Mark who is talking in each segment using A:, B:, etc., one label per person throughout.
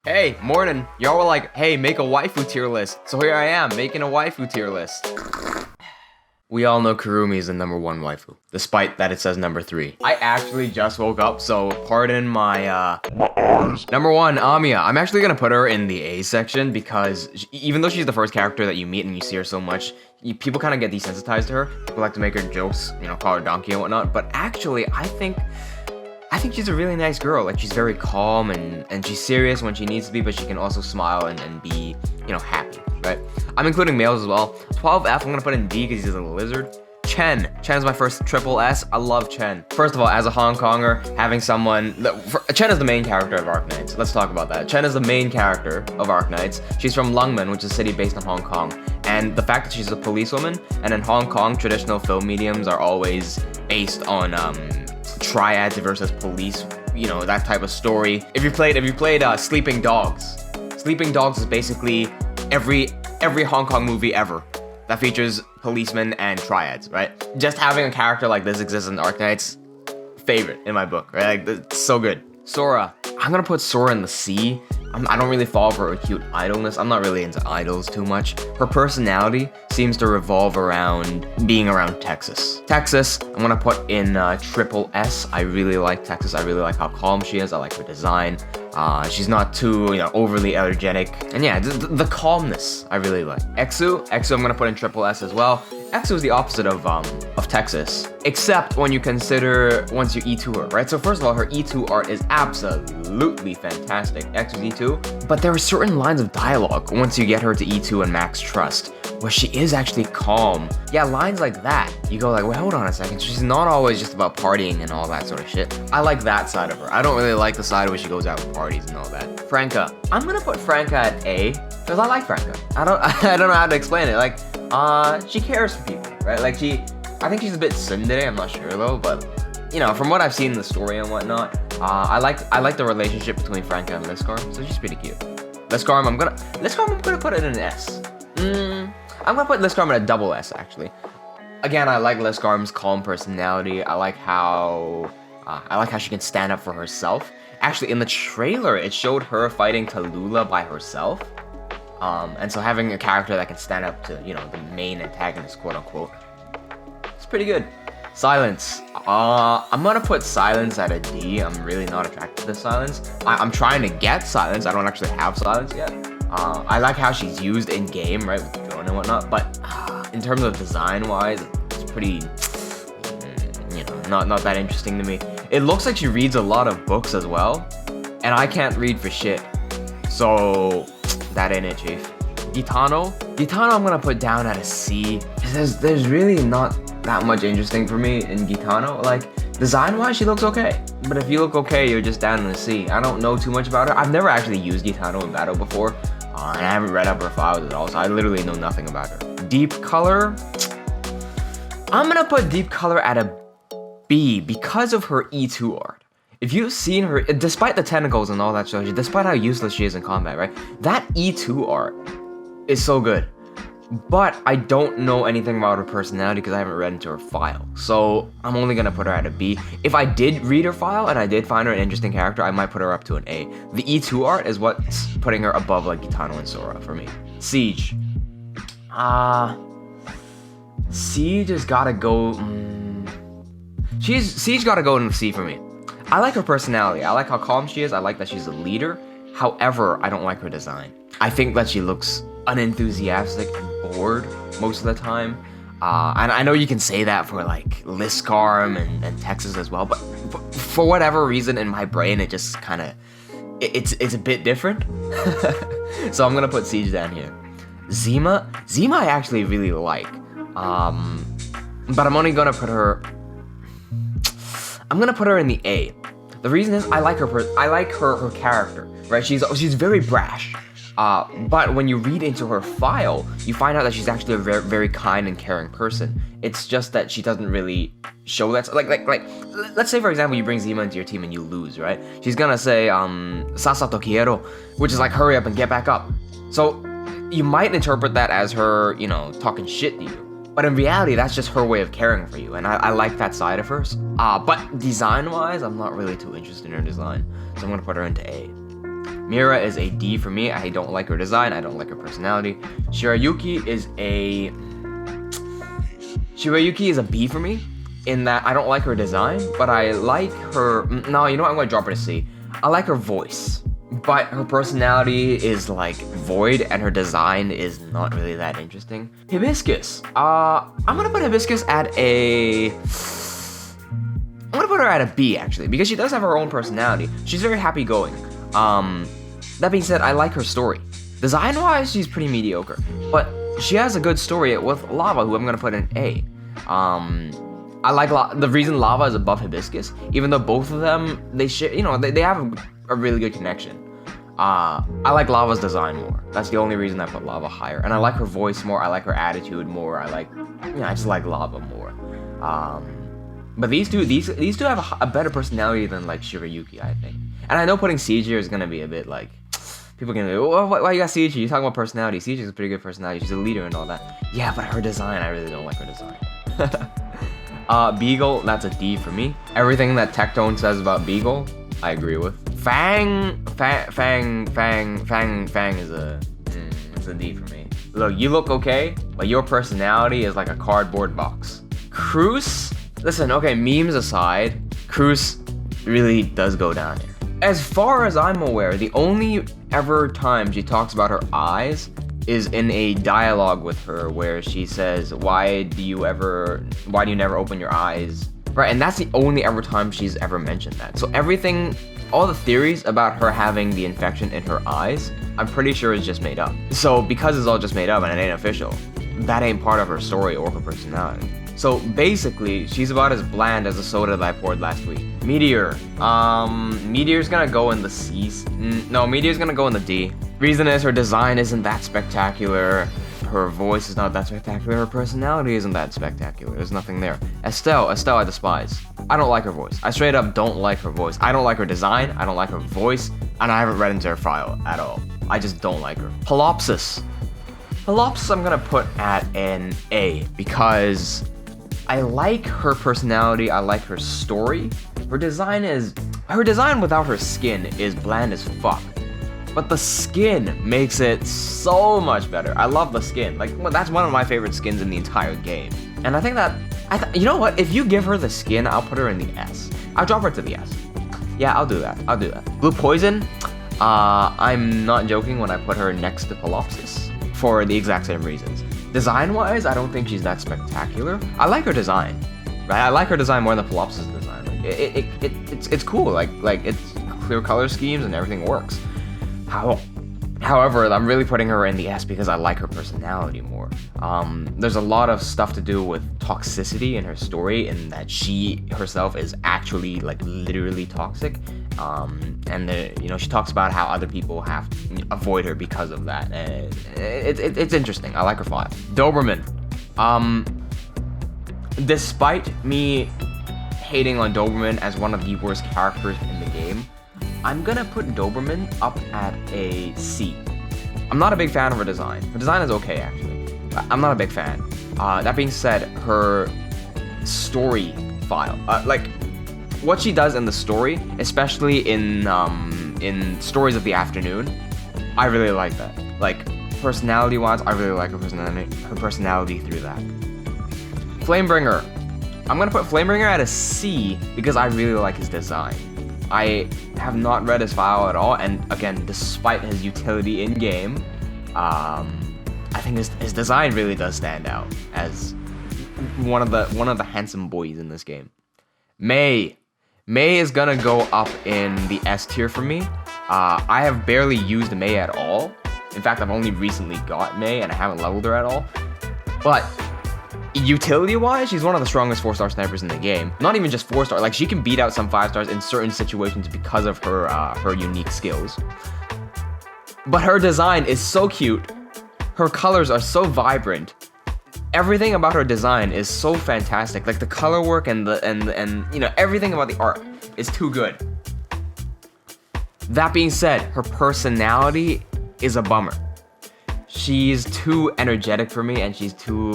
A: Hey, morning. Y'all were like, hey, make a waifu tier list. So here I am, making a waifu tier list. We all know Kurumi is the #1 waifu, despite that it says #3. I actually just woke up, so pardon my, #1, Amiya. I'm actually gonna put her in the A section because even though she's the first character that you meet and you see her so much, people kind of get desensitized to her. People like to make her jokes, you know, call her donkey and whatnot, but actually, I think she's a really nice girl. Like, she's very calm and she's serious when she needs to be, but she can also smile and be, you know, happy, right? I'm including males as well. 12F, I'm gonna put in D because he's a lizard. Chen is my first triple S. I love Chen. First of all, as a Hong Konger, having someone... Chen is the main character of Arknights. Let's talk about that. Chen is the main character of Arknights. She's from Lengmen, which is a city based in Hong Kong. And the fact that she's a policewoman, and in Hong Kong, traditional film mediums are always based on triads versus police, you know, that type of story. If you played Sleeping Dogs. Sleeping Dogs is basically every Hong Kong movie ever that features policemen and triads, right? Just having a character like this exist in Arknights, favorite in my book, right? Like, it's so good. Sora. I'm gonna put Sora in the C. I don't really fall for her cute idleness. I'm not really into idols too much. Her personality seems to revolve around being around Texas. I'm gonna put in triple S. I really like Texas. I really like how calm she is. I like her design. She's not too, you know, overly energetic. And yeah, the calmness I really like. Exu I'm gonna put in triple S as well. Exu is the opposite of Texas, except when you consider once you E2 her, right? So first of all, her E2 art is absolutely fantastic, Exu's E2, but there are certain lines of dialogue once you get her to E2 and max trust, where she is actually calm. Yeah, lines like that, you go like, wait, hold on a second, she's not always just about partying and all that sort of shit. I like that side of her. I don't really like the side where she goes out with parties and all that. Franca. I'm gonna put Franca at A, because I like Franca. I don't know how to explain it. Like, she cares for people, right? Like, I think she's a bit tsundere, I'm not sure though, but you know, from what I've seen in the story and whatnot, I like the relationship between Franca and Liscarm, so she's pretty cute. Liscarm, I'm gonna put it in an S. I'm gonna put Liscarm in a double S, actually. Again, I like Liscarm's calm personality. I like how she can stand up for herself. Actually, in the trailer, it showed her fighting Tallulah by herself. And so having a character that can stand up to, you know, the main antagonist, quote unquote, it's pretty good. Silence. I'm gonna put Silence at a D. I'm really not attracted to Silence. I'm trying to get Silence. I don't actually have Silence yet. I like how she's used in game, right, with the drone and whatnot, but in terms of design-wise, it's pretty, you know, not that interesting to me. It looks like she reads a lot of books as well, and I can't read for shit. So that ain't it, chief. Gitano I'm gonna put down at a C. There's really not that much interesting for me in Gitano. Like, design-wise, she looks okay. But if you look okay, you're just down in the C. I don't know too much about her. I've never actually used Gitano in battle before. And I haven't read up her files at all, so I literally know nothing about her. Deep Color. I'm gonna put Deep Color at a B because of her E2 art. If you've seen her, despite the tentacles and all that stuff, despite how useless she is in combat, right? That E2 art is so good. But I don't know anything about her personality because I haven't read into her file. So I'm only gonna put her at a B. If I did read her file and I did find her an interesting character, I might put her up to an A. The E2 art is what's putting her above like Gitano and Sora for me. Siege. Siege has gotta go... Siege gotta go in the C for me. I like her personality. I like how calm she is. I like that she's a leader. However, I don't like her design. I think that she looks unenthusiastic and bored most of the time. And I know you can say that for like Liscarm and Texas as well, but for whatever reason in my brain, it just kind of, it's a bit different. So I'm gonna put Siege down here. Zima I actually really like. But I'm only gonna put her, I'm gonna put her in the A. The reason is I like her character, right? She's very brash. But when you read into her file, you find out that she's actually a very, very kind and caring person. It's just that she doesn't really show that. Like, let's say for example, you bring Zima into your team and you lose, right? She's gonna say, "Sasato quiero," which is like, hurry up and get back up. So you might interpret that as her, you know, talking shit to you. But in reality, that's just her way of caring for you, and I like that side of hers. But design-wise, I'm not really too interested in her design, so I'm gonna put her into A. Mira is a D for me. I don't like her design. I don't like her personality. Shirayuki is a B for me in that I don't like her design, but I like her. No, you know what? I'm going to drop her to C. I like her voice, but her personality is like void and her design is not really that interesting. Hibiscus. I'm going to put Hibiscus at a... I'm going to put her at a B actually, because she does have her own personality. She's very happy-going. That being said, I like her story. Design-wise, she's pretty mediocre, but she has a good story with Lava, who I'm gonna put in A. I like the reason Lava is above Hibiscus, even though both of them, they have a really good connection. I like Lava's design more. That's the only reason I put Lava higher. And I like her voice more, I like her attitude more, I just like Lava more. But these two have a better personality than like Shirayuki, I think. And I know putting C here is gonna be a bit like, people can be, oh, why you got C here? You're talking about personality. C is a pretty good personality. She's a leader and all that. Yeah, but her design, I really don't like her design. Beagle, that's a D for me. Everything that Tectone says about Beagle, I agree with. Fang is it's a D for me. Look, you look okay, but your personality is like a cardboard box. Cruz, listen, okay, memes aside, Cruz really does go down here. As far as I'm aware, the only ever time she talks about her eyes is in a dialogue with her where she says, why do you never open your eyes? Right, and that's the only ever time she's ever mentioned that. So all the theories about her having the infection in her eyes, I'm pretty sure is just made up. So because it's all just made up and it ain't official, that ain't part of her story or her personality. So basically, she's about as bland as the soda that I poured last week. Meteor. Meteor's gonna go in the C's. No, Meteor's gonna go in the D. Reason is her design isn't that spectacular. Her voice is not that spectacular. Her personality isn't that spectacular. There's nothing there. Estelle I despise. I don't like her voice. I straight up don't like her voice. I don't like her design. I don't like her voice. And I haven't read into her file at all. I just don't like her. Halopsis I'm gonna put at an A because I like her personality, I like her story. Her design without her skin is bland as fuck. But the skin makes it so much better. I love the skin. That's one of my favorite skins in the entire game. And I think you know what? If you give her the skin, I'll put her in the S. I'll drop her to the S. Yeah, I'll do that. Blue Poison, I'm not joking when I put her next to Palopsis for the exact same reasons. Design-wise, I don't think she's that spectacular. I like her design, right? I like her design more than Palopsis' design. It's cool. Like it's clear color schemes and everything works. However, I'm really putting her in the S because I like her personality more. There's a lot of stuff to do with toxicity in her story, and that she herself is actually literally toxic. She talks about how other people have to avoid her because of that. It's interesting. I like her file. Doberman. Despite me hating on Doberman as one of the worst characters in the game, I'm gonna put Doberman up at a C. I'm not a big fan of her design. Her design is okay, actually. I'm not a big fan. That being said, her story file, what she does in the story, especially in Stories of the Afternoon, I really like that. Personality-wise, I really like her personality through that. Flamebringer. I'm gonna put Flamebringer at a C because I really like his design. I have not read his file at all, and again, despite his utility in game, I think his design really does stand out as one of the handsome boys in this game. May is gonna go up in the S tier for me. I have barely used May at all. In fact, I've only recently got May and I haven't leveled her at all. But utility-wise, she's one of the strongest 4-star snipers in the game. Not even just 4-star, she can beat out some 5-stars in certain situations because of her unique skills. But her design is so cute. Her colors are so vibrant. Everything about her design is so fantastic. The color work and everything about the art is too good. That being said, her personality is a bummer. She's too energetic for me, and she's too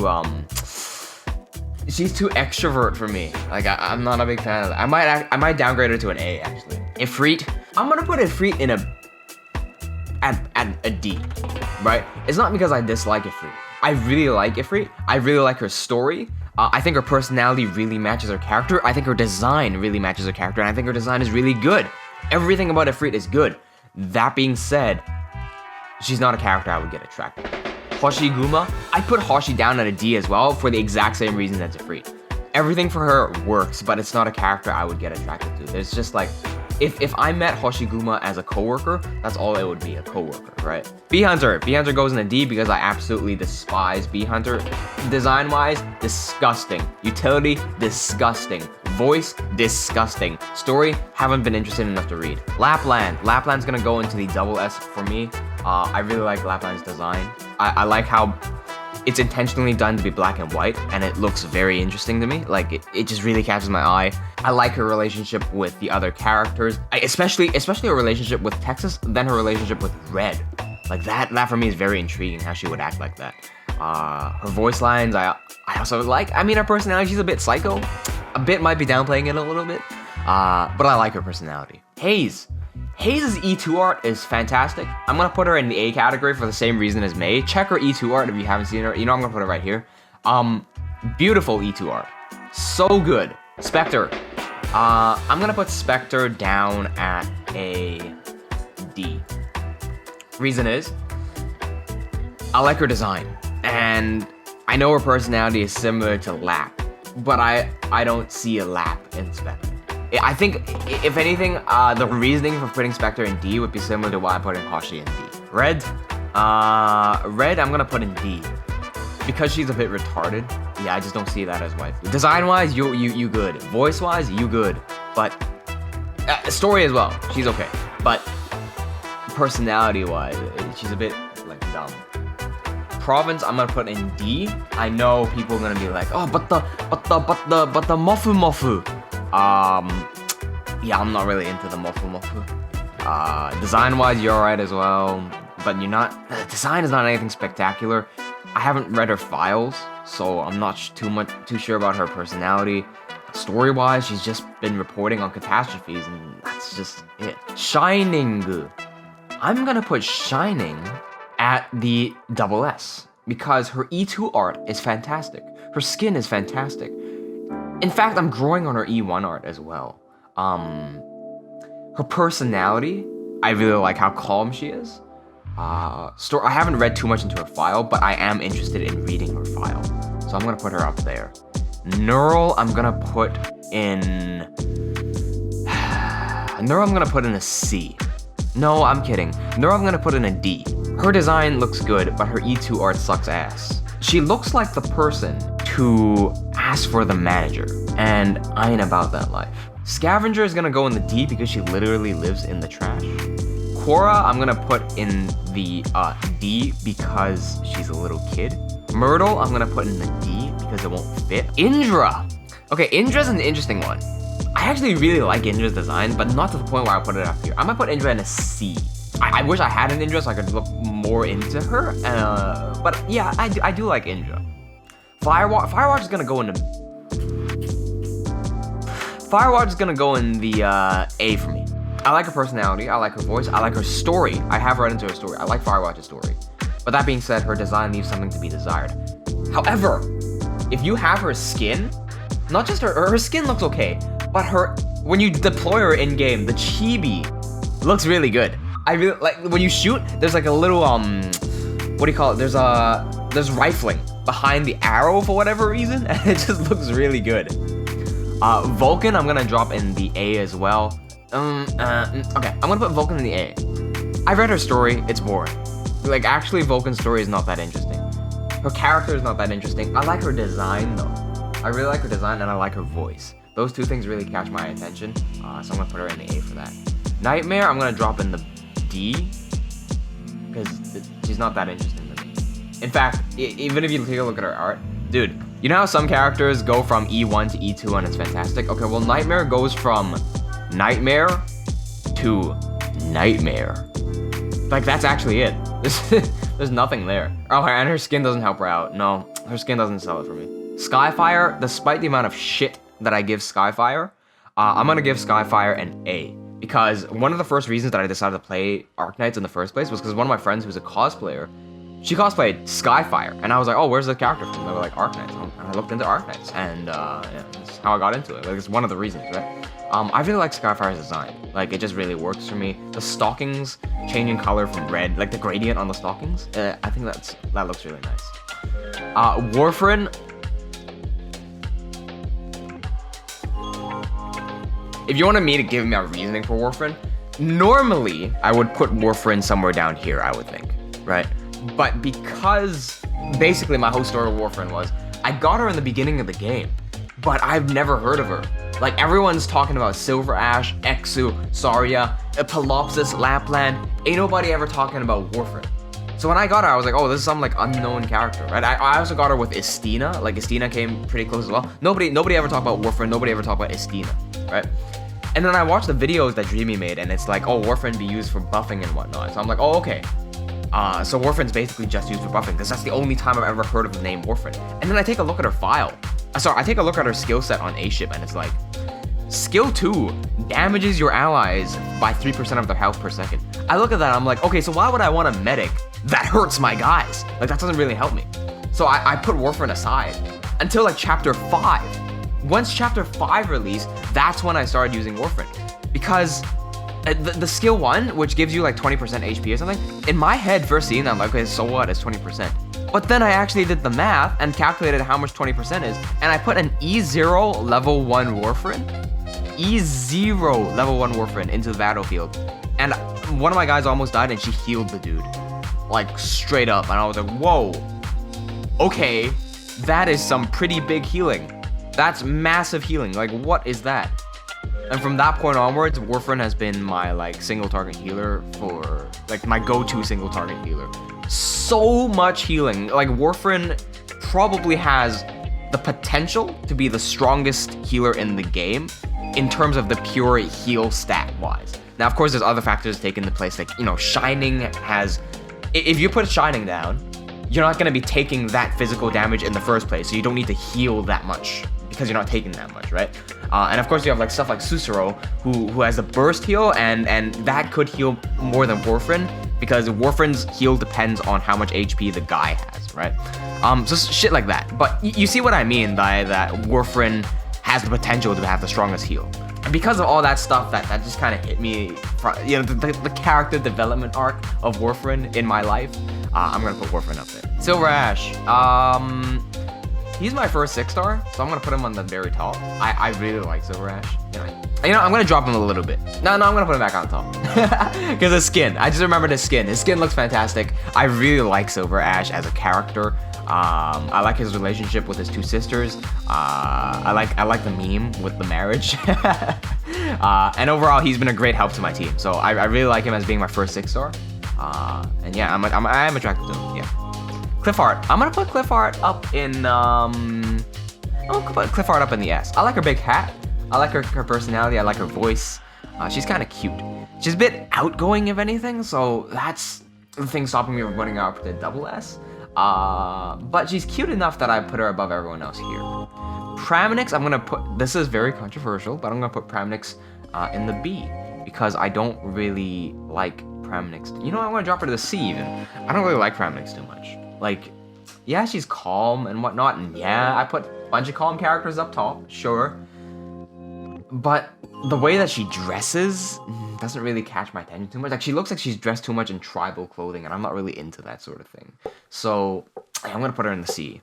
A: extrovert for me. I'm not a big fan of that. I might downgrade her to an A, actually. Ifrit, I'm gonna put Ifrit in a at a D, right? It's not because I dislike Ifrit. I really like Ifrit. I really like her story. I think her personality really matches her character. I think her design really matches her character, and I think her design is really good. Everything about Ifrit is good. That being said, she's not a character I would get attracted to. Hoshiguma, I put Hoshi down at a D as well for the exact same reason as Ifrit. Everything for her works, but it's not a character I would get attracted to. There's just like, if I met Hoshiguma as a coworker, that's all it would be, a coworker, right? Bee Hunter goes in a D because I absolutely despise Bee Hunter. Design-wise, disgusting. Utility, disgusting. Voice, disgusting. Story, haven't been interested enough to read. Lapland's gonna go into the double S for me. I really like Lapland's design. I like how it's intentionally done to be black and white, and it looks very interesting to me. Like, it just really catches my eye. I like her relationship with the other characters, especially her relationship with Texas, then her relationship with Red. Like, that for me is very intriguing, how she would act like that. Her voice lines, I also like. I mean, her personality, she's a bit psycho. A bit might be downplaying it a little bit, but I like her personality. Hayes' E2 art is fantastic. I'm gonna put her in the A category for the same reason as May. Check her E2 art if you haven't seen her. You know, I'm gonna put it right here. Beautiful E2 art. So good. Spectre. I'm gonna put Spectre down at a D. Reason is, I like her design. And I know her personality is similar to Lap, but I don't see a Lap in Spectre. I think, if anything, the reasoning for putting Spectre in D would be similar to why I put in Hoshi in D. Red, I'm gonna put in D. Because she's a bit retarded, yeah, I just don't see that as waifu. Design-wise, you good. Voice-wise, you good. But, story as well, she's okay. But, personality-wise, she's a bit, like, dumb. Province, I'm gonna put in D. I know people are gonna be like, oh, but the mofu. Yeah, I'm not really into the mofu. Design-wise, you're alright as well, but you're not. Design is not anything spectacular. I haven't read her files, so I'm not too sure about her personality. Story-wise, she's just been reporting on catastrophes, and that's just it. Shining. I'm gonna put Shining at the double S because her E2 art is fantastic. Her skin is fantastic. In fact, I'm growing on her E1 art as well. Her personality, I really like how calm she is. I haven't read too much into her file, but I am interested in reading her file. So I'm gonna put her up there. Neural, I'm gonna put in... Neural, I'm gonna put in a C. No, I'm kidding. Neural, I'm gonna put in a D. Her design looks good, but her E2 art sucks ass. She looks like the person to ask for the manager, and I ain't about that life. Scavenger is gonna go in the D because she literally lives in the trash. Quora, I'm gonna put in the D because she's a little kid. Myrtle, I'm gonna put in the D because it won't fit. Indra! Okay, Indra's an interesting one. I actually really like Indra's design, but not to the point where I put it up here. I'm gonna put Indra in a C. I wish I had an Indra so I could look more into her, but yeah, I do like Indra. Firewatch is gonna go in the... Firewatch is gonna go in the A for me. I like her personality, I like her voice, I like her story. I have read into her story. I like Firewatch's story. But that being said, her design leaves something to be desired. However, if you have her skin, not just her skin looks okay, but when you deploy her in game, the chibi looks really good. I really like when you shoot. There's like a little what do you call it? There's rifling behind the arrow for whatever reason, and it just looks really good. Vulcan, I'm gonna drop in the A as well. Okay, I'm gonna put Vulcan in the A. I've read her story. It's boring. Like, actually, Vulcan's story is not that interesting. Her character is not that interesting. I like her design, though. I really like her design, and I like her voice. Those two things really catch my attention, so I'm gonna put her in the A for that. Nightmare, I'm gonna drop in the D, because she's not that interesting to me. In fact, even if you take a look at her art, dude, you know how some characters go from E1 to E2 and it's fantastic? Okay, well, Nightmare goes from Nightmare to Nightmare. Like, that's actually it. There's nothing there. Oh, and her skin doesn't help her out. No, her skin doesn't sell it for me. Skyfire, despite the amount of shit that I give Skyfire, I'm gonna give Skyfire an A. because one of the first reasons that I decided to play Arknights in the first place was because one of my friends who's a cosplayer, she cosplayed Skyfire, and I was like, oh, where's the character from? They were like, Arknights. And I looked into Arknights, and yeah, that's how I got into it. Like, it's one of the reasons, right? I really like Skyfire's design. Like, it just really works for me. The stockings changing color from red, like the gradient on the stockings, I think that looks really nice. Warfarin. If you wanted me to give me a reasoning for Warfarin, normally I would put Warfarin somewhere down here, I would think, right? But because basically my whole story of Warfarin was, I got her in the beginning of the game, but I've never heard of her. Like, everyone's talking about Silver Ash, Exu, Saria, Pelopsis, Lapland. Ain't nobody ever talking about Warfarin. So when I got her, I was like, oh, this is some like unknown character, right? I also got her with Estina. Like, Estina came pretty close as well. Nobody ever talked about Warfarin. Nobody ever talked about Estina, right? And then I watched the videos that Dreamy made, and it's like, oh, Warfarin be used for buffing and whatnot. So I'm like, oh, okay. So Warfarin's basically just used for buffing, because that's the only time I've ever heard of the name Warfarin. And then I take a look at her file. Sorry, I take a look at her skill set on A-Ship, and it's like, Skill 2 damages your allies by 3% of their health per second. I look at that, I'm like, okay, so why would I want a medic that hurts my guys? Like, that doesn't really help me. So I put Warfarin aside until like chapter 5. Once chapter 5 released, that's when I started using Warfarin. Because the skill 1, which gives you like 20% HP or something, in my head first seeing that, I'm like, okay, so what, it's 20%. But then I actually did the math and calculated how much 20% is, and I put an E0 level 1 Warfarin, E0 level 1 Warfarin into the battlefield. And one of my guys almost died and she healed the dude. Like, straight up. And I was like, whoa. Okay, that is some pretty big healing. That's massive healing. Like, what is that? And from that point onwards, Warfarin has been my like single target healer for like my go-to single target healer. So much healing. Like, Warfarin probably has the potential to be the strongest healer in the game in terms of the pure heal stat wise. Now, of course, there's other factors taken into place, like, you know, Shining has, if you put Shining down, you're not going to be taking that physical damage in the first place, so you don't need to heal that much because you're not taking that much, right? And of course, you have like stuff like Susuro, who has a burst heal, and that could heal more than Warfarin, because Warfarin's heal depends on how much HP the guy has, right? So shit like that. But you see what I mean by that Warfarin has the potential to have the strongest heal. And because of all that stuff that just kind of hit me, you know, the character development arc of Warfarin in my life, I'm gonna put Warfarin up there. Silver Ash, he's my first 6-star, so I'm gonna put him on the very top. I really like Silver Ash. You know, I'm gonna drop him a little bit. No, I'm gonna put him back on top. Because his skin, I just remembered his skin. His skin looks fantastic. I really like Silver Ash as a character. I like his relationship with his two sisters. I like the meme with the marriage. And overall, he's been a great help to my team. So I really like him as being my first 6-star. And yeah, I am attracted to him. Yeah. Cliffheart. I'm gonna put Cliffheart up in I'm gonna put Cliffheart up in the S. I like her big hat. I like her personality. I like her voice. She's kind of cute. She's a bit outgoing, if anything. So that's the thing stopping me from putting her up to double S. But she's cute enough that I put her above everyone else here. Pramnix, I'm gonna put, this is very controversial, but I'm gonna put Pramnix in the B, because I don't really like Pramnix. You know, I wanna drop her to the C even. I don't really like Pramnix too much. Like, yeah, she's calm and whatnot, and yeah, I put a bunch of calm characters up top, sure. But the way that she dresses doesn't really catch my attention too much. Like, she looks like she's dressed too much in tribal clothing, and I'm not really into that sort of thing. So I'm gonna put her in the C.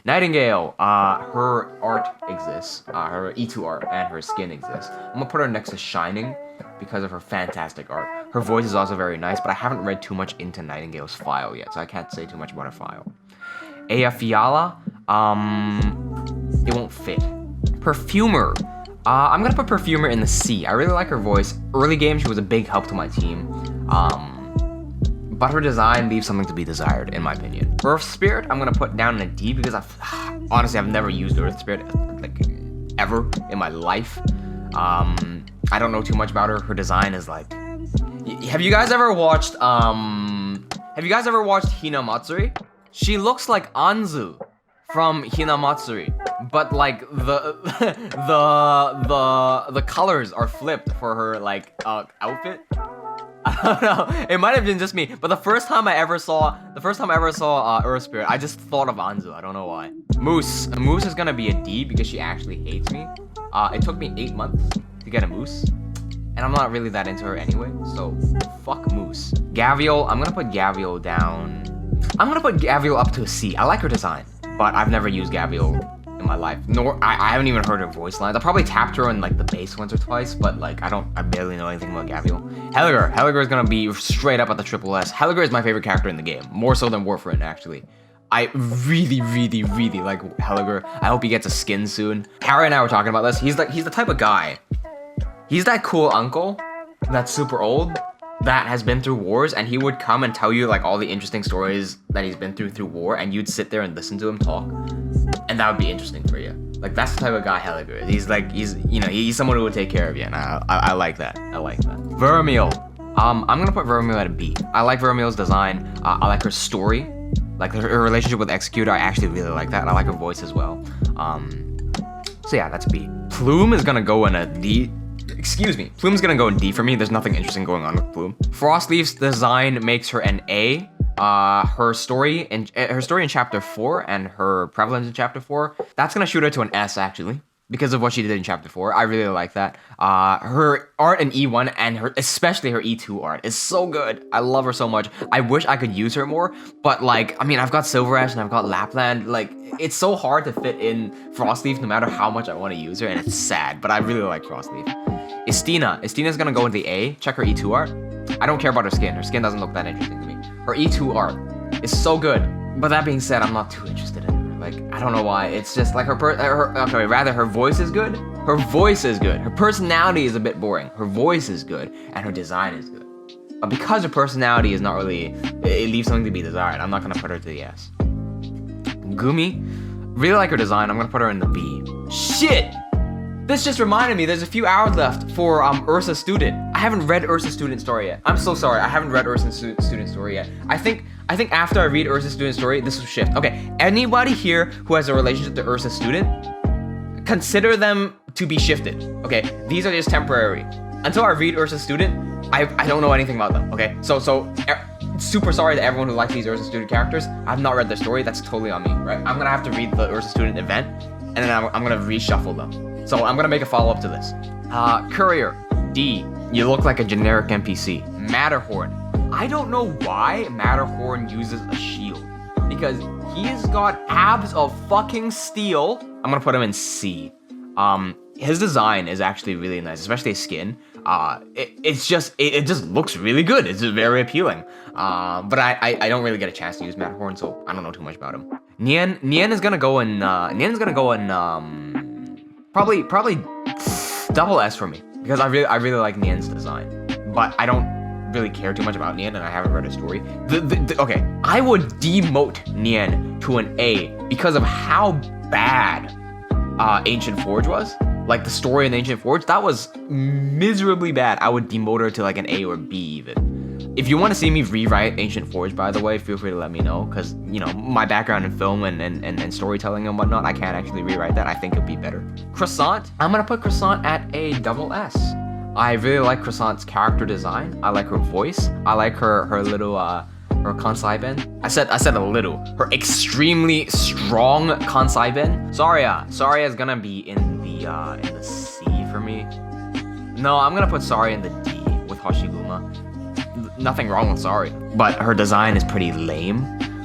A: Nightingale, her art exists, her E2 art and her skin exists. I'm gonna put her next to Shining because of her fantastic art. Her voice is also very nice, but I haven't read too much into Nightingale's file yet, so I can't say too much about her file. Aya Fiala, it won't fit. Perfumer. I'm gonna put Perfumer in the C. I really like her voice. Early game, she was a big help to my team. But her design leaves something to be desired, in my opinion. Earth Spirit, I'm gonna put down in a D because honestly, I've never used Earth Spirit, like, ever in my life. I don't know too much about her. Her design is like... Have you guys ever watched Hinamatsuri? She looks like Anzu from Hinamatsuri. but like the colors are flipped for her like outfit. I don't know. It might have been just me, but the first time I ever saw Earth Spirit, I just thought of Anzu. I don't know why. Moose is gonna be a D because she actually hates me. It took me 8 months to get a Moose, and I'm not really that into her anyway. So fuck Moose. Gavial, I'm gonna put Gavial down. I'm gonna put Gavial up to a C. I like her design, but I've never used Gavial in my life. Nor I haven't even heard her voice lines. I probably tapped her in like the base once or twice, but like I barely know anything about Gavial. Helliger is gonna be straight up at the triple S. Helliger is my favorite character in the game, more so than Warframe actually. I really like Helliger. I hope he gets a skin soon. Harry and I were talking about this. He's the type of guy. He's that cool uncle that's super old that has been through wars, and he would come and tell you like all the interesting stories that he's been through war, and you'd sit there and listen to him talk, and that would be interesting for you. Like that's the type of guy Helliger is. He's someone who would take care of you, and I like that. I like that. Vermeil. I'm gonna put Vermeil at a B. I like Vermeil's design. I like her story, like her relationship with Executor. I actually really like that. And I like her voice as well. So yeah, that's B. Plume is gonna go in a D. Excuse me. Plume's gonna go in D for me. There's nothing interesting going on with Plume. Frostleaf's design makes her an A. Her story in chapter 4 and her prevalence in chapter 4, that's gonna shoot her to an S actually, because of what she did in chapter 4. I really like that. Her art in E1 and especially her E2 art is so good. I love her so much. I wish I could use her more, but like, I mean, I've got Silver Ash and I've got Lapland. Like, it's so hard to fit in Frostleaf no matter how much I want to use her, and it's sad, but I really like Frostleaf. Estina's gonna go in the A. Check her E2 art. I don't care about her skin. Her skin doesn't look that interesting to me. Her E2 art is so good. But that being said, I'm not too interested in her. Like, I don't know why. It's just like her voice is good. Her voice is good. Her personality is a bit boring. Her voice is good, and her design is good. But because her personality is not really, it leaves something to be desired, I'm not gonna put her to the S. Gumi, really like her design. I'm gonna put her in the B. Shit! This just reminded me, there's a few hours left for Ursus Student. I haven't read Ursus Student story yet. I'm so sorry, I haven't read Ursus Student story yet. I think after I read Ursus Student story, this will shift. Okay, anybody here who has a relationship to Ursus Student, consider them to be shifted. Okay, these are just temporary. Until I read Ursus Student, I don't know anything about them. Okay, so super sorry to everyone who likes these Ursus Student characters. I've not read their story, that's totally on me, right? I'm gonna have to read the Ursus Student event, and then I'm gonna reshuffle them. So I'm gonna make a follow-up to this. Courier, D. You look like a generic NPC. Matterhorn. I don't know why Matterhorn uses a shield, because he's got abs of fucking steel. I'm gonna put him in C. His design is actually really nice, especially his skin. It just looks really good. It's just very appealing. But I don't really get a chance to use Matterhorn, so I don't know too much about him. Nien is gonna go in. Probably double S for me, because I really like Nien's design, but I don't really care too much about Nien, and I haven't read his story. Okay, I would demote Nien to an A because of how bad Ancient Forge was. Like the story in Ancient Forge, that was miserably bad. I would demote her to like an A or B even. If you want to see me rewrite Ancient Forge, by the way, feel free to let me know, because, you know, my background in film and storytelling and whatnot, I can't actually rewrite that. I think it'd be better. Croissant, I'm going to put Croissant at a double S. I really like Croissant's character design. I like her voice. I like her little, her Kansai Ben. I said a little. Her extremely strong Kansai Ben. Saria is going to be in the C for me. No, I'm going to put Saria in the D with Hoshiguma. Nothing wrong with Sari, but her design is pretty lame.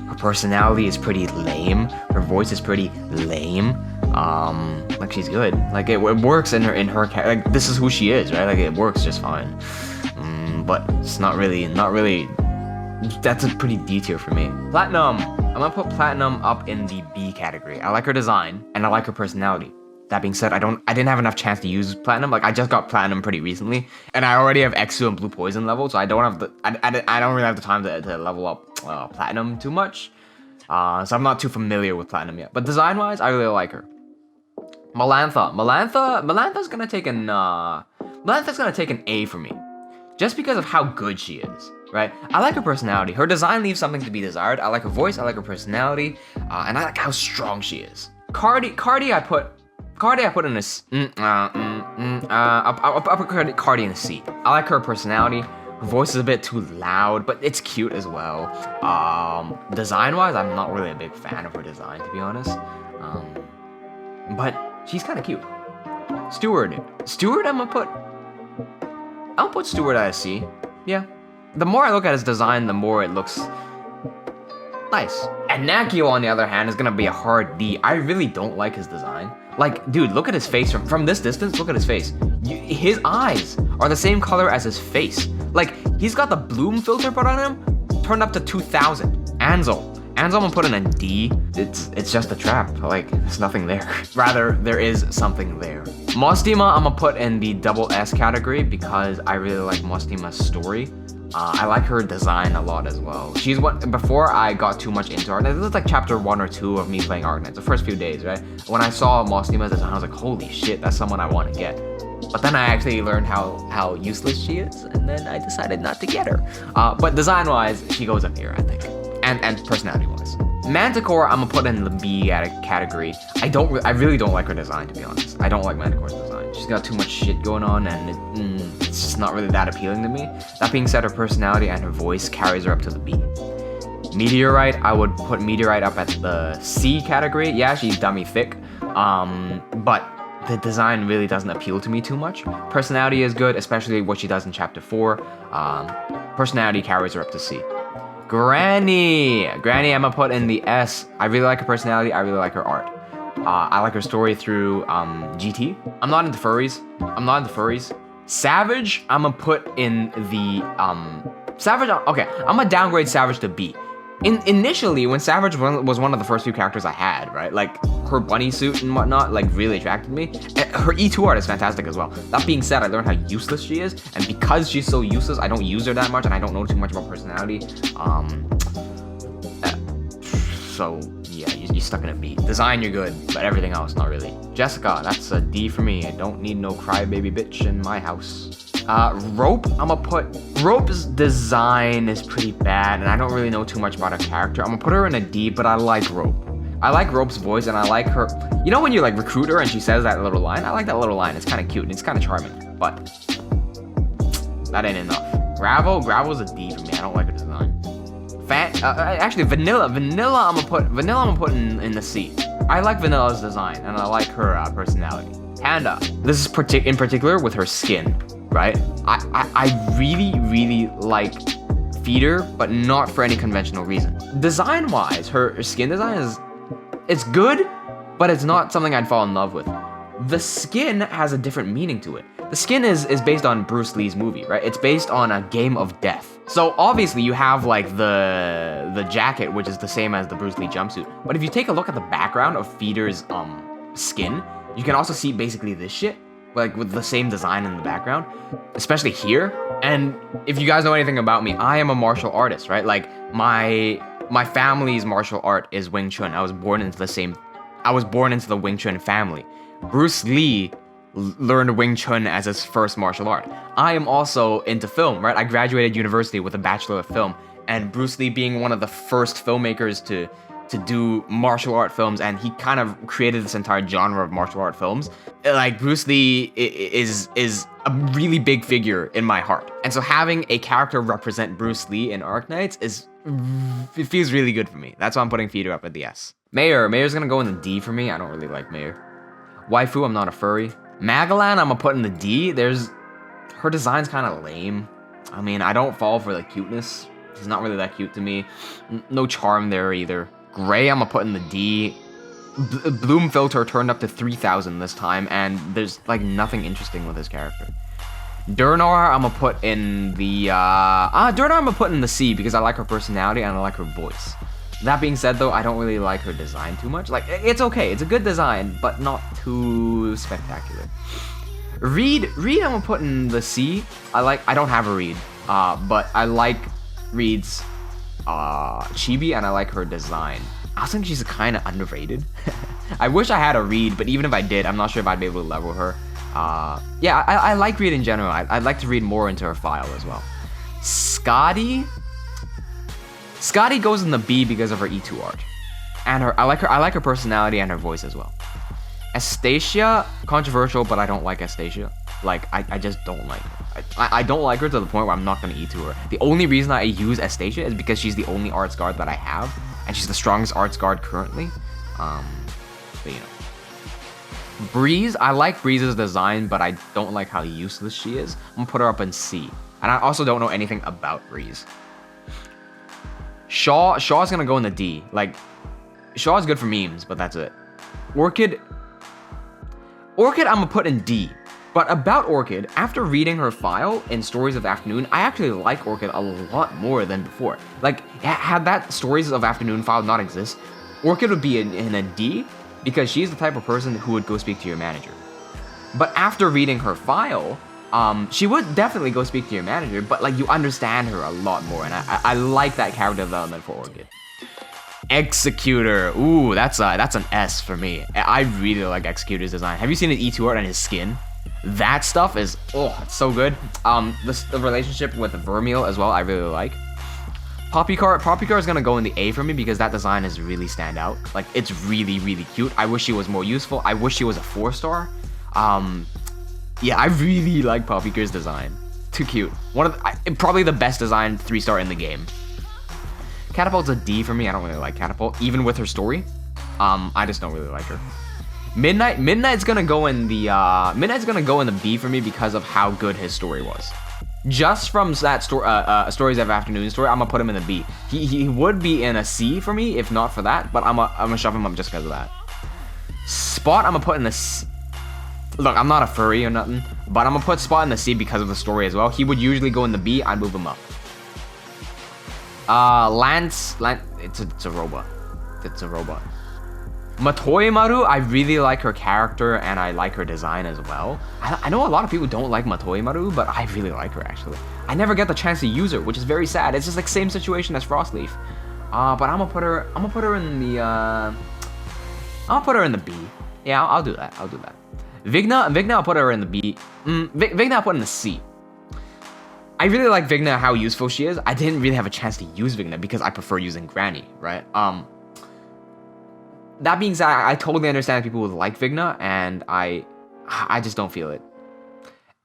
A: Her personality is pretty lame. Her voice is pretty lame. Like she's good. Like it works in her like this is who she is, right? Like it works just fine. But it's not really. That's a pretty D tier for me. Platinum. I'm gonna put Platinum up in the B category. I like her design and I like her personality. That being said, I didn't have enough chance to use Platinum. Like I just got Platinum pretty recently, and I already have Exu and Blue Poison level, so I don't really have the time to level up Platinum too much. So I'm not too familiar with Platinum yet. But design-wise, I really like her. Melantha's gonna take an A for me, just because of how good she is. Right? I like her personality. Her design leaves something to be desired. I like her voice. I like her personality, and I like how strong she is. Cardi I put in a I'll put Cardi in a C. I like her personality. Her voice is a bit too loud, but it's cute as well. Design-wise, I'm not really a big fan of her design, to be honest. But she's kind of cute. Steward, I'll put Steward at a C. Yeah. The more I look at his design, the more it looks nice. And Nakio, on the other hand, is gonna be a hard D. I really don't like his design. Like, dude, look at his face from this distance. Look at his face. His eyes are the same color as his face. Like, he's got the bloom filter put on him, turned up to 2000. Ansel, I'm gonna put in a D. It's just a trap. Like, there's nothing there. Rather, there is something there. Mostima, I'm gonna put in the double S category because I really like Mostima's story. I like her design a lot as well. She's before I got too much into Arknights, this was like chapter 1 or 2 of me playing Arknights, the first few days, right? When I saw Mostima's design, I was like, holy shit, that's someone I want to get. But then I actually learned how useless she is, and then I decided not to get her. But design-wise, she goes up here, I think. And personality-wise. Manticore, I'm gonna put in the B category. I really don't like her design, to be honest. I don't like Manticore's design. She's got too much shit going on, and it's just not really that appealing to me. That being said, her personality and her voice carries her up to the B. Meteorite, I would put Meteorite up at the C category. Yeah, she's dummy thick, but the design really doesn't appeal to me too much. Personality is good, especially what she does in chapter 4. Personality carries her up to C. Granny, I'm gonna put in the S. I really like her personality. I really like her art. I like her story through GT. I'm not into furries. Savage, I'm gonna put in the Savage. Okay, I'm gonna downgrade Savage to B. Initially, when Savage was one of the first few characters I had, right? Like, her bunny suit and whatnot, like, really attracted me. And her E2 art is fantastic as well. That being said, I learned how useless she is, and because she's so useless, I don't use her that much, and I don't know too much about personality. So, yeah, you're stuck in a B. Design, you're good, but everything else, not really. Jessica, that's a D for me. I don't need no crybaby bitch in my house. Rope, I'm gonna put... Rope's design is pretty bad, and I don't really know too much about her character. I'm gonna put her in a D, but I like Rope. I like Rope's voice, and I like her... You know when you, like, recruit her and she says that little line? I like that little line. It's kind of cute, and it's kind of charming, but... that ain't enough. Gravel's a D for me. I don't like her design. Actually, Vanilla, I'm gonna put in the C. I like Vanilla's design, and I like her personality. Panda, this is in particular with her skin, right? I really like Feeder, but not for any conventional reason. Design-wise, her skin design it's good, but it's not something I'd fall in love with. The skin has a different meaning to it. The skin is based on Bruce Lee's movie, right? It's based on a game of death. So obviously you have like the jacket, which is the same as the Bruce Lee jumpsuit. But if you take a look at the background of Feeder's skin, you can also see basically this shit, like with the same design in the background, especially here. And if you guys know anything about me, I am a martial artist, right? Like my family's martial art is Wing Chun. I was born into the Wing Chun family. Bruce Lee learned Wing Chun as his first martial art. I am also into film, right? I graduated university with a Bachelor of Film, and Bruce Lee being one of the first filmmakers to do martial art films, and he kind of created this entire genre of martial art films. Like, Bruce Lee is a really big figure in my heart. And so having a character represent Bruce Lee in Arknights it feels really good for me. That's why I'm putting Feeder up at the S. Mayor's gonna go in the D for me. I don't really like Mayor. Waifu, I'm not a furry. Magalan, I'm gonna put in the D. Her design's kind of lame. I mean, I don't fall for the cuteness. She's not really that cute to me. No charm there either. Gray, I'm gonna put in the D. Bloom filter turned up to 3000 this time, and there's like nothing interesting with his character. Durnar, I'm gonna put in the Durnar, I'm gonna put in the C because I like her personality and I like her voice. That being said, though, I don't really like her design too much. Like, it's okay, it's a good design, but not too spectacular. Reed, I'm gonna put in the C. I don't have a Reed, but I like Reed's chibi, and I like her design. I also think she's kind of underrated. I wish I had a Reed, but even if I did, I'm not sure if I'd be able to level her. Yeah, I like Reed in general. I'd like to read more into her file as well. Scotty goes in the B because of her E2 art. And I like her personality and her voice as well. Astacia, controversial, but I don't like Astacia. Like, I just don't like her. I don't like her to the point where I'm not going to E to her. The only reason I use Astacia is because she's the only arts guard that I have, and she's the strongest arts guard currently. But you know. Breeze, I like Breeze's design, but I don't like how useless she is. I'm gonna put her up in C. And I also don't know anything about Breeze. Shaw's gonna go in the D. Like, Shaw's good for memes, but that's it. Orchid, I'm gonna put in D. But about Orchid, after reading her file in Stories of Afternoon, I actually like Orchid a lot more than before. Like, had that Stories of Afternoon file not exist, Orchid would be in a D, because she's the type of person who would go speak to your manager. But after reading her file, she would definitely go speak to your manager, but like, you understand her a lot more, and I like that character development for Orchid. Executor, ooh, that's an S for me. I really like Executor's design. Have you seen his E2 art and his skin? That stuff is, oh, it's so good. The relationship with Vermeil as well, I really like. Poppycar is gonna go in the A for me because that design is really stand out. Like, it's really, really cute. I wish she was more useful. I wish she was a 4-star. Yeah, I really like Poppycar's design. Too cute. Probably the best designed 3-star in the game. Catapult's a D for me. I don't really like Catapult, even with her story. I just don't really like her. Midnight's gonna go in the B for me because of how good his story was. Just from that Stories of Afternoon story, I'm gonna put him in the B. He would be in a C for me if not for that, but I'm gonna shove him up just because of that. Spot, I'm gonna put in the C. Look, I'm not a furry or nothing, but I'm gonna put Spot in the C because of the story as well. He would usually go in the B. I'd move him up. Lance, it's a robot. It's a robot. Matoimaru, I really like her character and I like her design as well. I know a lot of people don't like Matoimaru, but I really like her actually. I never get the chance to use her, which is very sad. It's just like same situation as Frostleaf. But I'm gonna put her in the I'll put her in the B. Yeah, I'll do that. Vigna, I'll put her in the B. Vigna, I'll put in the C. I really like Vigna, how useful she is. I didn't really have a chance to use Vigna because I prefer using Granny, right? That being said, I totally understand people would like Vigna, and I just don't feel it.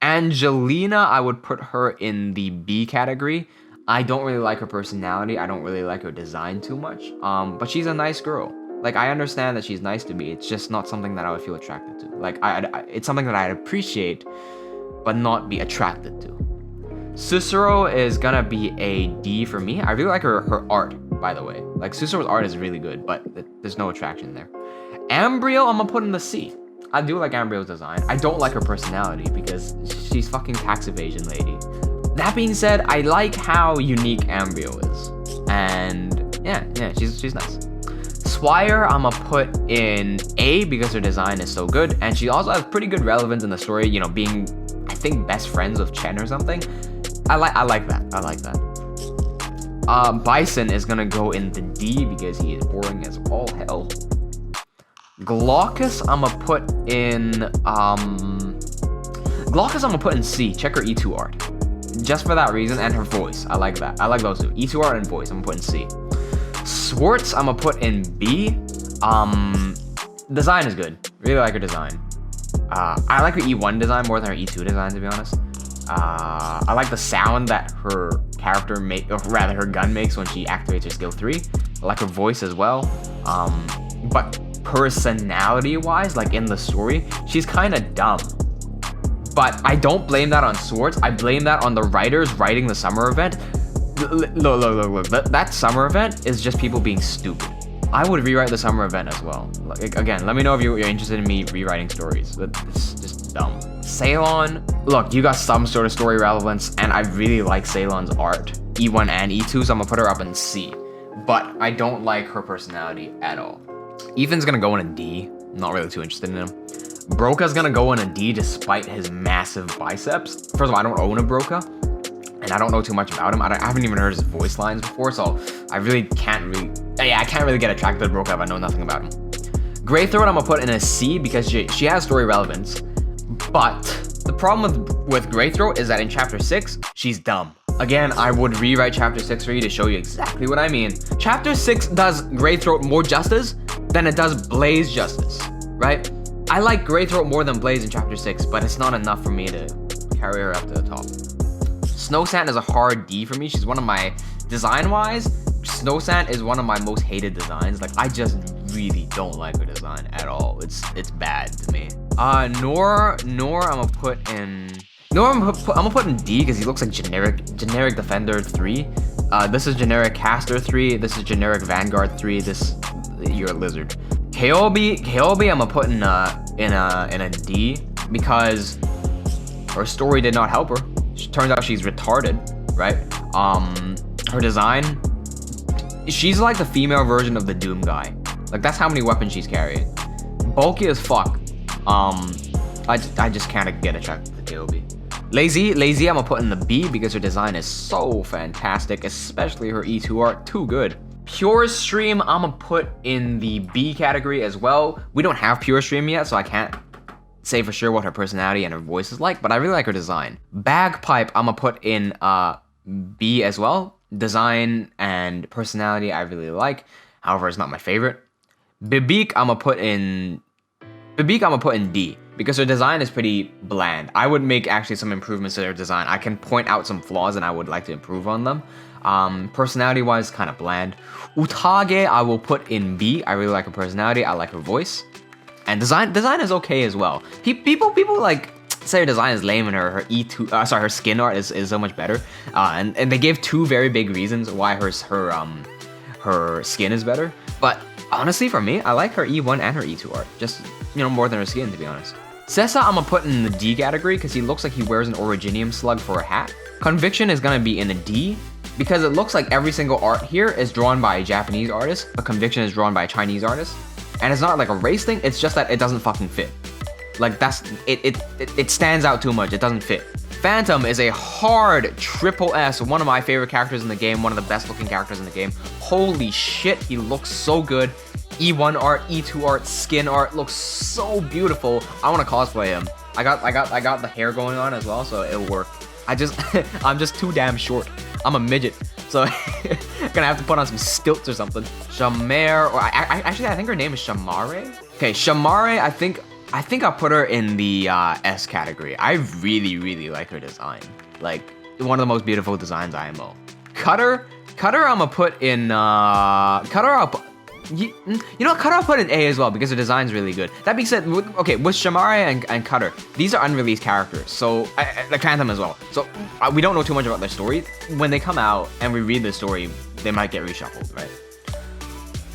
A: Angelina, I would put her in the B category. I don't really like her personality. I don't really like her design too much. But she's a nice girl. Like, I understand that she's nice to me. It's just not something that I would feel attracted to. Like, it's something that I'd appreciate, but not be attracted to. Cicero is gonna be a D for me. I really like her art, by the way. Like, Cicero's art is really good, but there's no attraction there. Ambriel, I'm gonna put in the C. I do like Ambriel's design. I don't like her personality because she's fucking tax evasion lady. That being said, I like how unique Ambriel is. And yeah, she's nice. Swire, I'm gonna put in A because her design is so good. And she also has pretty good relevance in the story, you know, being, I think, best friends with Chen or something. I like that. Bison is gonna go in the D because he is boring as all hell. Glaucus, I'm gonna put in C. Check her E2 art. Just for that reason, and her voice. I like that. I like those two. E2 art and voice, I'm gonna put in C. Swartz, I'm gonna put in B. Design is good. Really like her design. I like her E1 design more than her E2 design, to be honest. I like the sound that her character her gun makes when she activates her skill 3. I like her voice as well. But personality-wise, like in the story, she's kind of dumb. But I don't blame that on Swartz. I blame that on the writers writing the summer event. Look. That summer event is just people being stupid. I would rewrite the summer event as well. Like, again, let me know if you're interested in me rewriting stories. It's just dumb. Ceylon, look, you got some sort of story relevance, and I really like Ceylon's art, E1 and E2, so I'm gonna put her up in C. But I don't like her personality at all. Ethan's gonna go in a D. I'm not really too interested in him. Broca's gonna go in a D despite his massive biceps. First of all, I don't own a Broca, and I don't know too much about him. I haven't even heard his voice lines before, so I can't really get attracted to Broca if I know nothing about him. Greythroat, I'm gonna put in a C because she has story relevance. But the problem with Greythroat is that in Chapter 6, she's dumb. Again, I would rewrite Chapter 6 for you to show you exactly what I mean. Chapter 6 does Greythroat more justice, then it does Blaze justice, right? I like Greythroat more than Blaze in Chapter 6, but it's not enough for me to carry her up to the top. Snow Sand is a hard D for me. She's one of my, design-wise, Snow Sand is one of my most hated designs. Like, I just really don't like her design at all. It's bad to me. Nor I'm gonna put in... Nor I'm gonna put in D because he looks like generic Defender 3. This is generic Caster 3. This is generic Vanguard 3. You're a lizard. Kaobi I'm gonna put in a D because her story did not help her. Turns out she's retarded, right? Her design, she's like the female version of the Doom guy. Like, that's how many weapons she's carrying. Bulky as fuck. I just can't get a check with the Kaobi. Lazy I'm gonna put in the B because her design is so fantastic, especially her E2 art, too good. Pure Stream I'm gonna put in the B category as well. We don't have Pure Stream yet, so I can't say for sure what her personality and her voice is like, but I really like her design. Bagpipe I'm gonna put in B as well. Design and personality I really like, however it's not my favorite. Bibik I'm gonna put in D because her design is pretty bland. I would make actually some improvements to their design. I can point out some flaws and I would like to improve on them. Personality wise, kind of bland. Utage I will put in B. I really like her personality. I like her voice. And design is okay as well. People like say her design is lame and her her skin art is so much better. And they gave two very big reasons why her skin is better. But honestly, for me, I like her E1 and her E2 art. Just, more than her skin, to be honest. Sessa I'm gonna put in the D category because he looks like he wears an Originium slug for a hat. Conviction is gonna be in a D because it looks like every single art here is drawn by a Japanese artist, but Conviction is drawn by a Chinese artist. And it's not like a race thing, it's just that it doesn't fucking fit. Like, it stands out too much, it doesn't fit. Phantom is a hard triple S, one of my favorite characters in the game, one of the best looking characters in the game. Holy shit, he looks so good. E1 art, E2 art, skin art looks so beautiful. I want to cosplay him. I got the hair going on as well, so it'll work. I'm just too damn short. I'm a midget, so gonna have to put on some stilts or something. Shamare, or I think her name is Shamare. Okay, Shamare, I think I'll put her in the S category. I really like her design. Like, one of the most beautiful designs IMO. Cutter I'm gonna put in Cutter I'll put in A as well because the design's really good. That being said, okay, with Shamare and Cutter, these are unreleased characters, so like Phantom as well. So we don't know too much about their story. When they come out and we read the story, they might get reshuffled, right?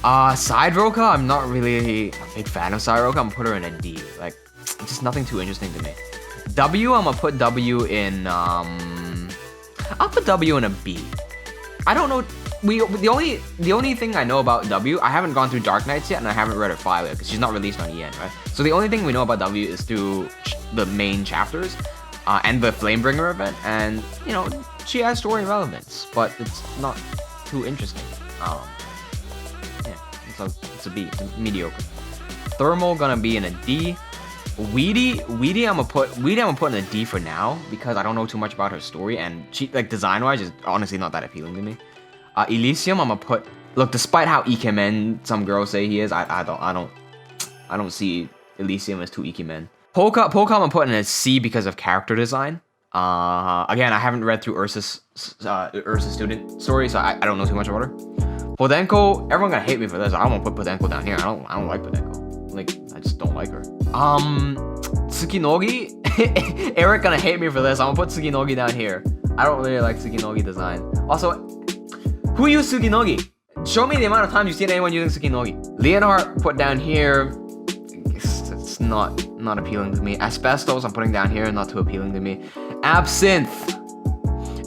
A: Sideroka, I'm not really a big fan of Sideroka. I'm gonna put her in a D. Like, just nothing too interesting to me. W, I'm gonna put W in I'll put W in a B. I don't know. The only thing I know about W, I haven't gone through Arknights yet, and I haven't read her file yet because she's not released on EN, right? So the only thing we know about W is through the main chapters and the Flamebringer event, and she has story relevance, but it's not too interesting. Yeah, it's a B. It's mediocre. Thermal gonna be in a D. Weedy I'm gonna put in a D for now because I don't know too much about her story, and she, like, design-wise, is honestly not that appealing to me. Elysium, I'm gonna put. Look, despite how Ikemen some girls say he is, I don't see Elysium as too Ikemen. Polka I'm gonna put in a C because of character design. Again, I haven't read through Ursus student story, so I don't know too much about her. Podenko, everyone gonna hate me for this. I don't want to put Podenko down here. I don't like Podenko. Like, I just don't like her. Tsukinogi, Eric gonna hate me for this. I'm gonna put Tsukinogi down here. I don't really like Tsukinogi design. Also, who used Tsukinogi? Show me the amount of times you've seen anyone using Tsukinogi. Leonhardt put down here. It's not appealing to me. Asbestos I'm putting down here, not too appealing to me. Absinthe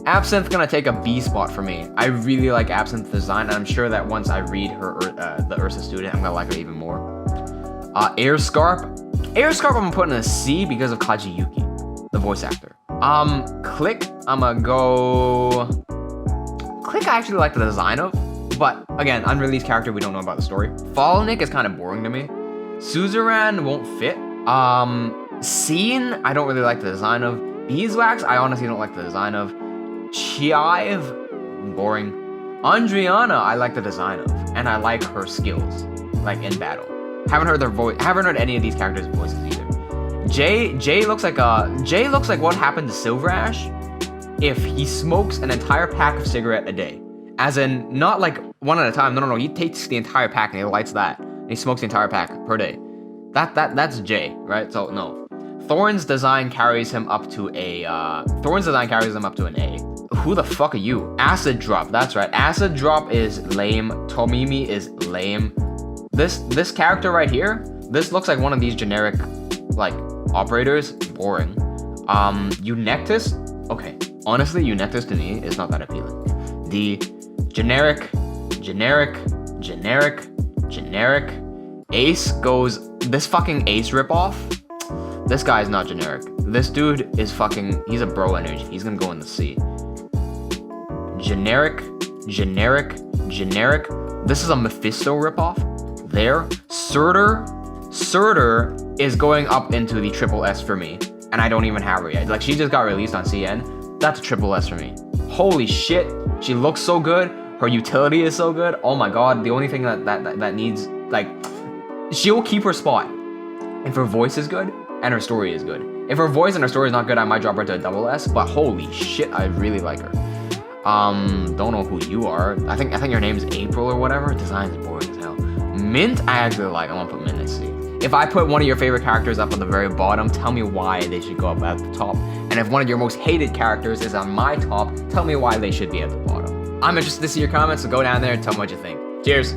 A: gonna take a B spot for me. I really like Absinthe design, and I'm sure that once I read her the Ursus student, I'm gonna like her even more. Airscarp I'm gonna put in a C because of Kaji Yuki, the voice actor. Click I'm gonna go. Click I actually like the design of, but again, unreleased character, we don't know about the story. Falnik is kind of boring to me. Suzerain won't fit. Scene, I don't really like the design of. Beeswax, I honestly don't like the design of. Chive, boring. Andriana, I like the design of, and I like her skills. like in battle. Haven't heard their voice. Haven't heard any of these characters' voices either. Jay looks like what happened to Silver Ash if he smokes an entire pack of cigarette a day. As in, not like one at a time. No. He takes the entire pack and he lights that. And he smokes the entire pack per day. That's Jay, right? So no. Thorn's design carries him up to a an A. Who the fuck are you? Acid Drop. That's right. Acid Drop is lame. Tomimi is lame. This character right here. This looks like one of these generic like operators. Boring. Eunectus. Okay. Honestly, Eunectus to me is not that appealing. The generic Ace goes. This fucking Ace ripoff. This guy is not generic. This dude is fucking. He's a bro energy. He's gonna go in the sea. Generic. This is a Mephisto ripoff. There. Surtur is going up into the triple S for me, and I don't even have her yet. Like, she just got released on CN. That's a triple S for me. Holy shit. She looks so good. Her utility is so good. Oh my god. The only thing that needs, like, she'll keep her spot if her voice is good and her story is good. If her voice and her story is not good, I might drop her to a double S, but holy shit, I really like her. Don't know who you are. I think your name is April or whatever. Design is boring as hell. Mint, I actually like. I want to put Mint at C. If I put one of your favorite characters up at the very bottom, tell me why they should go up at the top. And if one of your most hated characters is on my top, tell me why they should be at the bottom. I'm interested to see your comments, so go down there and tell me what you think. Cheers.